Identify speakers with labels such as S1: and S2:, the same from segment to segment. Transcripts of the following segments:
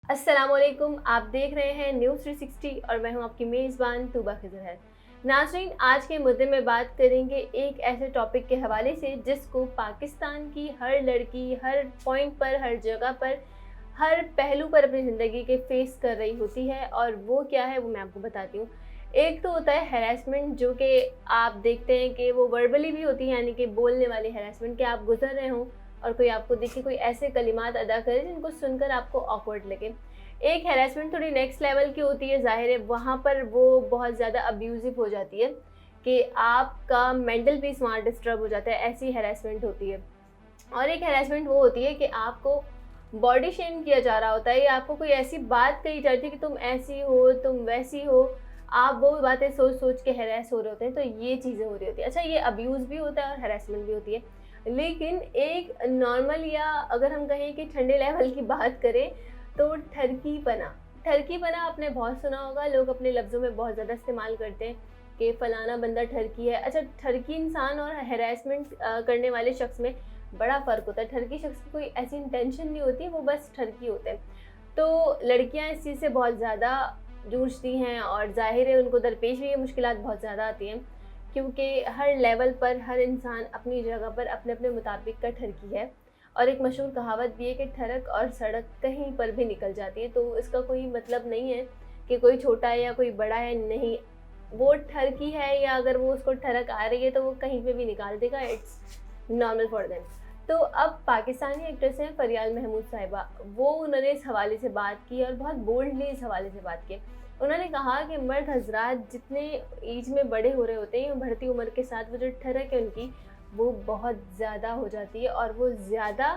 S1: अस्सलाम वालेकुम। आप देख रहे हैं न्यूज़ 360 और मैं हूं आपकी मेज़बान तूबा खिज़र है। नाज़रीन, आज के मुद्दे में बात करेंगे एक ऐसे टॉपिक के हवाले से जिसको पाकिस्तान की हर लड़की हर पॉइंट पर, हर जगह पर, हर पहलू पर अपनी ज़िंदगी के फेस कर रही होती है। और वो क्या है वो मैं आपको बताती हूँ। एक तो होता है हैरेसमेंट, जो कि आप देखते हैं कि वो वर्बली भी होती है, यानी कि बोलने वाली हैरेसमेंट, कि आप गुजर रहे हों और कोई आपको देखे, कोई ऐसे कलिमात अदा करे जिनको सुनकर आपको ऑकवर्ड लगे। एक हैरेसमेंट थोड़ी नेक्स्ट लेवल की होती है, ज़ाहिर है वहाँ पर वो बहुत ज़्यादा अब्यूज़िव हो जाती है कि आपका मेंटल पीस वहाँ डिस्टर्ब हो जाता है, ऐसी हैरेसमेंट होती है। और एक हैरेसमेंट वो होती है कि आपको बॉडी शेम किया जा रहा होता है या आपको कोई ऐसी बात कही जाती है कि तुम ऐसी हो, तुम वैसी हो, आप वो बातें सोच सोच के हैरेस हो रहे होते हैं। तो ये चीज़ें हो रही होती है। अच्छा, ये अब्यूज़ भी होता है और हैरेसमेंट भी होती है। लेकिन एक नॉर्मल, या अगर हम कहें कि ठंडे लेवल की बात करें, तो ठरकीपना आपने बहुत सुना होगा। लोग अपने लफ्ज़ों में बहुत ज़्यादा इस्तेमाल करते हैं कि फ़लाना बंदा ठरकी है। अच्छा, ठरकी इंसान और हैरेसमेंट करने वाले शख्स में बड़ा फ़र्क होता है। ठरकी शख्स की कोई ऐसी इंटेंशन नहीं होती, वो बस ठरकी होते हैं। तो लड़कियां इस चीज़ से बहुत ज़्यादा जूझती हैं और ज़ाहिर है उनको दरपेश भी ये मुश्किलात बहुत ज़्यादा आती हैं, क्योंकि हर लेवल पर हर इंसान अपनी जगह पर अपने अपने मुताबिक का ठरकी है। और एक मशहूर कहावत भी है कि ठरक और सड़क कहीं पर भी निकल जाती है। तो इसका कोई मतलब नहीं है कि कोई छोटा है या कोई बड़ा है, नहीं, वो ठरकी है या अगर वो उसको ठरक आ रही है तो वो कहीं पे भी निकाल देगा। It's normal for them. तो अब पाकिस्तानी एक्ट्रेस हैं फरियाल महमूद साहिबा, वो उन्होंने इस हवाले से बात की और बहुत बोल्डली इस हवाले से बात की। उन्होंने कहा कि मर्द हजरात जितने एज में बड़े हो रहे होते हैं, बढ़ती उम्र के साथ वो जो ठरक है उनकी, वो बहुत ज़्यादा हो जाती है और वो ज़्यादा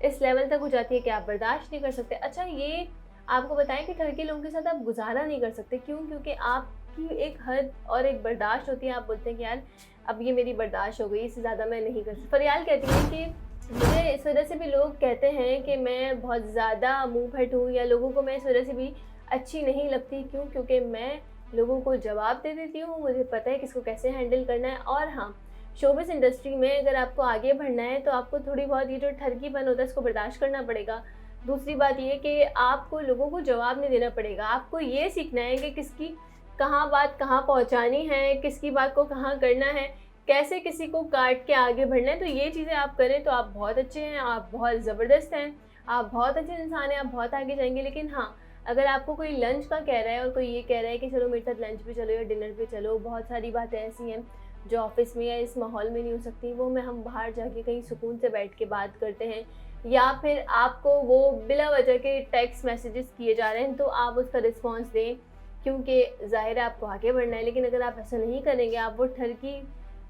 S1: इस लेवल तक हो जाती है कि आप बर्दाश्त नहीं कर सकते। अच्छा, ये आपको बताएं कि ठरके लोगों के साथ आप गुजारा नहीं कर सकते। क्यों? क्योंकि आपकी एक हद और एक बर्दाश्त होती है। आप बोलते हैं कि यार अब ये मेरी बर्दाश्त हो गई, इससे ज़्यादा मैं नहीं कर सकती। फरियाल कहती है कि मुझे इस वजह से भी लोग कहते हैं कि मैं बहुत ज़्यादा मुंह फट हूँ, या लोगों को मैं इस वजह से भी अच्छी नहीं लगती। क्यों? क्योंकि मैं लोगों को जवाब दे देती हूँ, मुझे पता है किसको कैसे हैंडल करना है। और हाँ, शोबिस इंडस्ट्री में अगर आपको आगे बढ़ना है तो आपको थोड़ी बहुत ये जो ठरकीपन होता है इसको बर्दाश्त करना पड़ेगा। दूसरी बात ये कि आपको लोगों को जवाब नहीं देना पड़ेगा। आपको ये सीखना है कि किसकी कहाँ बात कहाँ पहुँचानी है, किसकी बात को कहाँ करना है, कैसे किसी को काट के आगे बढ़ना है। तो ये चीज़ें आप करें तो आप बहुत अच्छे हैं, आप बहुत ज़बरदस्त हैं, आप बहुत अच्छे इंसान हैं, आप बहुत आगे जाएंगे। लेकिन हाँ, अगर आपको कोई लंच का कह रहा है और कोई ये कह रहा है कि चलो मेरे साथ लंच पे चलो या डिनर पे चलो, बहुत सारी बातें ऐसी हैं जो ऑफिस में या इस माहौल में नहीं हो सकती, वो में हम बाहर जाके कहीं सुकून से बैठ के बात करते हैं, या फिर आपको वो बिला वजह के टेक्स्ट मैसेजेस किए जा रहे हैं तो आप उसका रिस्पॉन्स दें, क्योंकि ज़ाहिर है आपको आगे बढ़ना है। लेकिन अगर आप ऐसा नहीं करेंगे, आप वो ठरकी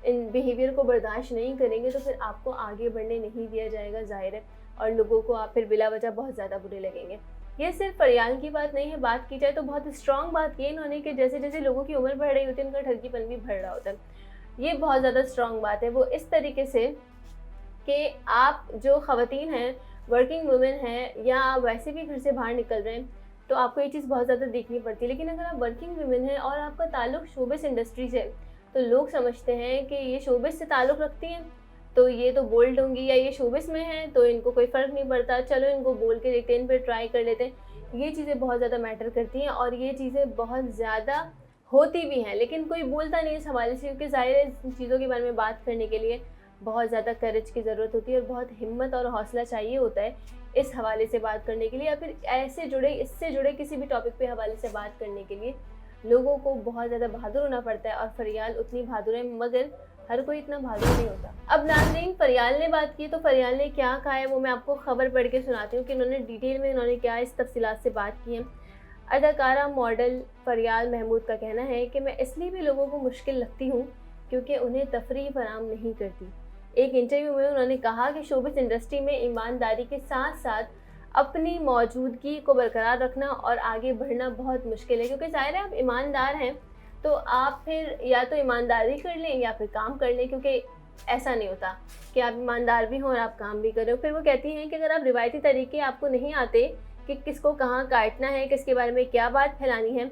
S1: इन बिहेवियर को बर्दाश्त नहीं करेंगे, तो फिर आपको आगे बढ़ने नहीं दिया जाएगा, ज़ाहिर है। और लोगों को आप फिर बिला वजह बहुत ज़्यादा बुरे लगेंगे। ये सिर्फ फरियाल की बात नहीं है, बात की जाए तो बहुत स्ट्रॉन्ग बात की है इन्होंने कि जैसे जैसे लोगों की उम्र बढ़ रही होती है उनका ठरकीपन भी बढ़ रहा होता है। ये बहुत ज़्यादा स्ट्रॉन्ग बात है। वो इस तरीके से कि आप जो ख़वातीन हैं, वर्किंग वुमेन हैं, या आप वैसे भी घर से बाहर निकल रहे हैं, तो आपको ये चीज़ बहुत ज़्यादा देखनी पड़ती है। लेकिन अगर आप वर्किंग वुमेन हैं और आपका ताल्लुक शोबिस इंडस्ट्री से, तो लोग समझते हैं कि ये शोबिस से ताल्लुक़ रखती हैं तो ये तो बोल्ड होंगी, या ये शोबिस में हैं तो इनको कोई फ़र्क नहीं पड़ता, चलो इनको बोल के देखते हैं, इन पर ट्राई कर लेते हैं। ये चीज़ें बहुत ज़्यादा मैटर करती हैं और ये चीज़ें बहुत ज़्यादा होती भी हैं, लेकिन कोई बोलता नहीं इस हवाले से, क्योंकि ज़ाहिर है इन चीज़ों के बारे में बात करने के लिए बहुत ज़्यादा करेज की ज़रूरत होती है और बहुत हिम्मत और हौसला चाहिए होता है इस हवाले से बात करने के लिए, या फिर ऐसे जुड़े इससे जुड़े किसी भी टॉपिक पे हवाले से बात करने के लिए लोगों को बहुत ज़्यादा बहादुर होना पड़ता है। और फरियाल उतनी बहादुर है, मगर हर कोई इतना बहादुर नहीं होता। अब नाज़रीन, फरियाल ने बात की तो फरियाल ने क्या कहा है वो मैं आपको ख़बर पढ़ के सुनाती हूँ कि उन्होंने डिटेल में उन्होंने क्या इस तफसीलात से बात की है। अदाकारा मॉडल फरियाल महमूद का कहना है कि मैं इसलिए भी लोगों को मुश्किल लगती हूँ क्योंकि उन्हें तफरीह फराहम नहीं करती। एक इंटरव्यू में उन्होंने कहा कि शोबिस इंडस्ट्री में ईमानदारी के साथ साथ अपनी मौजूदगी को बरकरार रखना और आगे बढ़ना बहुत मुश्किल है, क्योंकि ज़ाहिर है आप ईमानदार हैं तो आप फिर या तो ईमानदारी कर लें या फिर काम कर लें, क्योंकि ऐसा नहीं होता कि आप ईमानदार भी हों और आप काम भी कर रहे हो। फिर वो कहती हैं कि अगर आप रिवायती तरीके आपको नहीं आते कि किसको कहाँ काटना है, किसके बारे में क्या बात फैलानी है,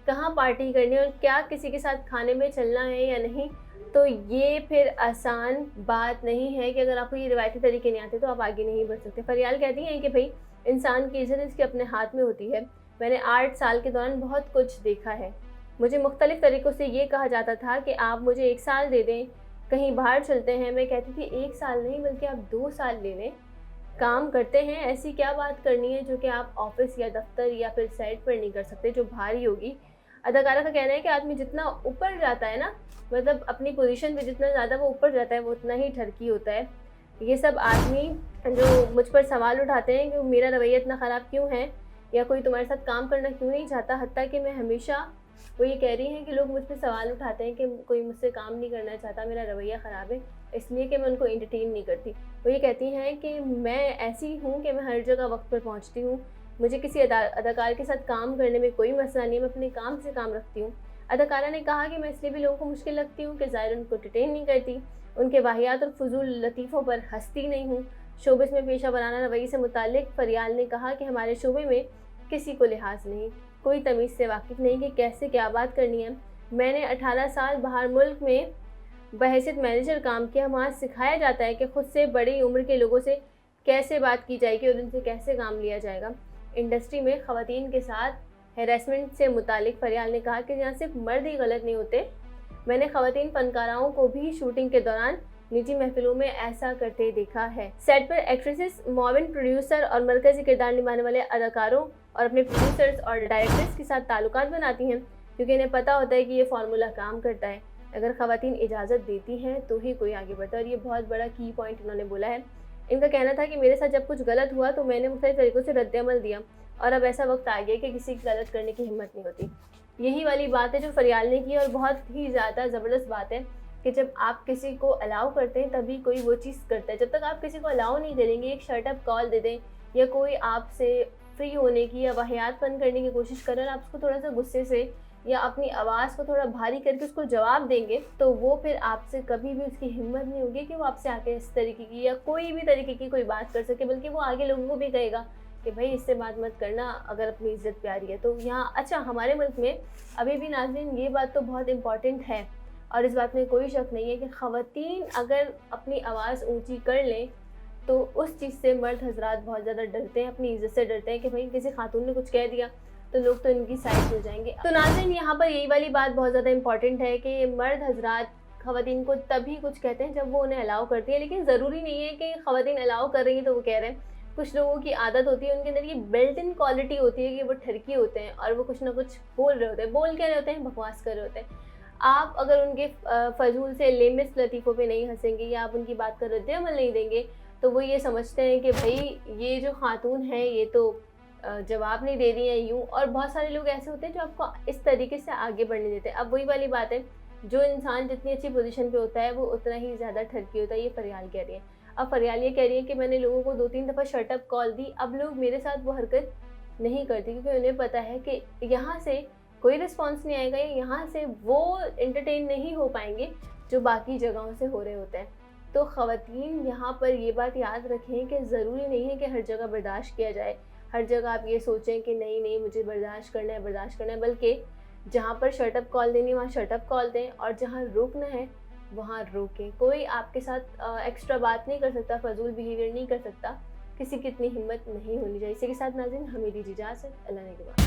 S1: कहाँ पार्टी करनी है और क्या किसी के साथ खाने में चलना है या नहीं, तो ये फिर आसान बात नहीं है कि अगर आपको ये रिवायती तरीके नहीं आते तो आप आगे नहीं बढ़ सकते। फरियाल कहती हैं कि भाई इंसान की इज़्ज़त इसके अपने हाथ में होती है। मैंने 8 साल के दौरान बहुत कुछ देखा है। मुझे मुख्तलिफ़ तरीक़ों से ये कहा जाता था कि आप मुझे 1 साल दे दें, कहीं बाहर चलते हैं। मैं कहती थी 1 साल नहीं बल्कि आप 2 साल ले लें, काम करते हैं, ऐसी क्या बात करनी है जो कि आप ऑफ़िस या दफ़्तर या फिर साइट पर नहीं कर सकते, जो भारी होगी। अदाकारा का कहना है कि आदमी जितना ऊपर जाता है ना, मतलब अपनी पोजीशन पे जितना ज़्यादा वो ऊपर जाता है, वो उतना ही ठरकी होता है। ये सब आदमी जो मुझ पर सवाल उठाते हैं कि मेरा रवैया इतना ख़राब क्यों है, या कोई तुम्हारे साथ काम करना क्यों नहीं चाहता, हत्ता कि मैं हमेशा वो ये कह रही हैं कि लोग मुझ पे सवाल उठाते हैं कि कोई मुझसे काम नहीं करना चाहता, मेरा रवैया ख़राब है, इसलिए कि मैं उनको एंटरटेन नहीं करती। वो ये कहती हैं कि मैं ऐसी हूँ कि मैं हर जगह वक्त पर पहुँचती हूँ, मुझे किसी अदाकार के साथ काम करने में कोई मसला नहीं है, मैं अपने काम से काम रखती हूँ। अदाकारा ने कहा कि मैं इसलिए भी लोगों को मुश्किल लगती हूँ कि ज़ाहिर उनको एंटरटेन नहीं करती, उनके वाहियात और फजूल लतीफ़ों पर हँसती नहीं हूँ। शोबिस में पेशा वराना रवैये से मुताल्लिक़ फरियाल ने कहा कि हमारे शोबे में किसी को लिहाज नहीं, कोई तमीज़ से वाकिफ़ नहीं कि कैसे क्या बात करनी है। मैंने 18 साल बाहर मुल्क में बहैसियत मैनेजर काम किया। वहाँ सिखाया जाता है कि ख़ुद से बड़ी उम्र के लोगों से कैसे बात की जाएगी और उनसे कैसे काम लिया जाएगा। इंडस्ट्री में ख़वातीन के साथ हैरेसमेंट से मुतालिक फरियाल ने कहा कि यहाँ सिर्फ मर्द ही गलत नहीं होते, मैंने ख़वातीन फ़नकाराओं को भी शूटिंग के दौरान निजी महफिलों में ऐसा करते देखा है। सेट पर एक्ट्रेसेस, मॉविन प्रोड्यूसर और मरकज़ी किरदार निभाने वाले अदाकारों और अपने प्रोड्यूसर्स और डायरेक्टर्स के साथ ताल्लुकात बनाती हैं, क्योंकि इन्हें पता होता है कि ये फार्मूला काम करता है। अगर ख़वातीन इजाज़त देती हैं तो ही कोई आगे बढ़ता है, और ये बहुत बड़ा की पॉइंट इन्होंने बोला है। इनका कहना था कि मेरे साथ जब कुछ गलत हुआ तो मैंने मुख्तलिफ़ तरीक़ों से रद्द-ए-अमल दिया, और अब ऐसा वक्त आ गया कि किसी की गलत करने की हिम्मत नहीं होती। यही वाली बात है जो फरियाल ने की, और बहुत ही ज़्यादा ज़बरदस्त बात है कि जब आप किसी को अलाउ करते हैं तभी कोई वो चीज़ करता है। जब तक आप किसी को अलाउ नहीं करेंगे, एक शट अप कॉल दे दें या कोई आपसे फ्री होने की या वाहियातपन करने की कोशिश करें, आप उसको थोड़ा सा गुस्से से या अपनी आवाज़ को थोड़ा भारी करके उसको जवाब देंगे, तो वो फिर आपसे कभी भी उसकी हिम्मत नहीं होगी कि वो आपसे आके इस तरीके की या कोई भी तरीके की कोई बात कर सके, बल्कि वो आगे लोगों को भी कहेगा कि भाई इससे बात मत करना अगर अपनी इज़्ज़त प्यारी है। तो यहाँ अच्छा, हमारे मुल्क में अभी भी नाज़रीन ये बात तो बहुत इम्पॉर्टेंट है, और इस बात में कोई शक नहीं है कि ख़वातीन अगर अपनी आवाज़ ऊँची कर लें तो उस चीज़ से मर्द हज़रात बहुत ज़्यादा डरते हैं, अपनी इज़्ज़त से डरते हैं कि भाई किसी खातून ने कुछ कह दिया तो लोग तो इनकी साइड हो जाएंगे। तो नाज़रीन, यहाँ पर यही वाली बात बहुत ज़्यादा इंपॉर्टेंट है कि मर्द हज़रात ख़वातीन को तभी कुछ कहते हैं जब वो उन्हें अलाउ करती है, लेकिन ज़रूरी नहीं है कि ख़वातीन अलाउ कर रही हैं तो वो कह रहे हैं। कुछ लोगों की आदत होती है, उनके अंदर ये बिल्ट इन क्वालिटी होती है कि वो ठरकी होते हैं और वो कुछ ना कुछ बोल रहे होते हैं। बोल क्या रहे होते हैं? बकवास कर रहे होते हैं। आप अगर उनके फजूल से लेमिस लतीफ़ों पे नहीं हंसेंगे या आप उनकी बात का रद्द-ए-अमल नहीं देंगे, तो वो ये समझते हैं कि भाई ये जो खातून है ये तो जवाब नहीं दे रही हैं यूँ। और बहुत सारे लोग ऐसे होते हैं जो आपको इस तरीके से आगे बढ़ने देते हैं। अब वही वाली बात है, जो इंसान जितनी अच्छी पोजीशन पे होता है वो उतना ही ज़्यादा ठरकी होता है, ये फरियाल कह रही है। अब फरियाल ये कह रही है कि मैंने लोगों को 2-3 दफ़ा शट अप कॉल दी, अब लोग मेरे साथ वो हरकत नहीं करती, क्योंकि उन्हें पता है कि यहाँ से कोई रिस्पॉन्स नहीं आएगा, यहाँ से वो एंटरटेन नहीं हो पाएंगे जो बाकी जगहों से हो रहे होते हैं। तो ख़वातीन यहाँ पर ये बात याद रखें कि ज़रूरी नहीं है कि हर जगह बर्दाश्त किया जाए, हर जगह आप ये सोचें कि नहीं मुझे बर्दाश्त करना है, बल्कि जहाँ पर शट अप कॉल देनी है वहाँ शट अप कॉल दें, और जहाँ रोकना है वहाँ रोकें। कोई आपके साथ एक्स्ट्रा बात नहीं कर सकता, फजूल बिहेवियर नहीं कर सकता, किसी की इतनी हिम्मत नहीं होनी चाहिए। इसी के साथ नाज़रीन हमें दीजिए इजाज़त। अल्लाह ने के बाद।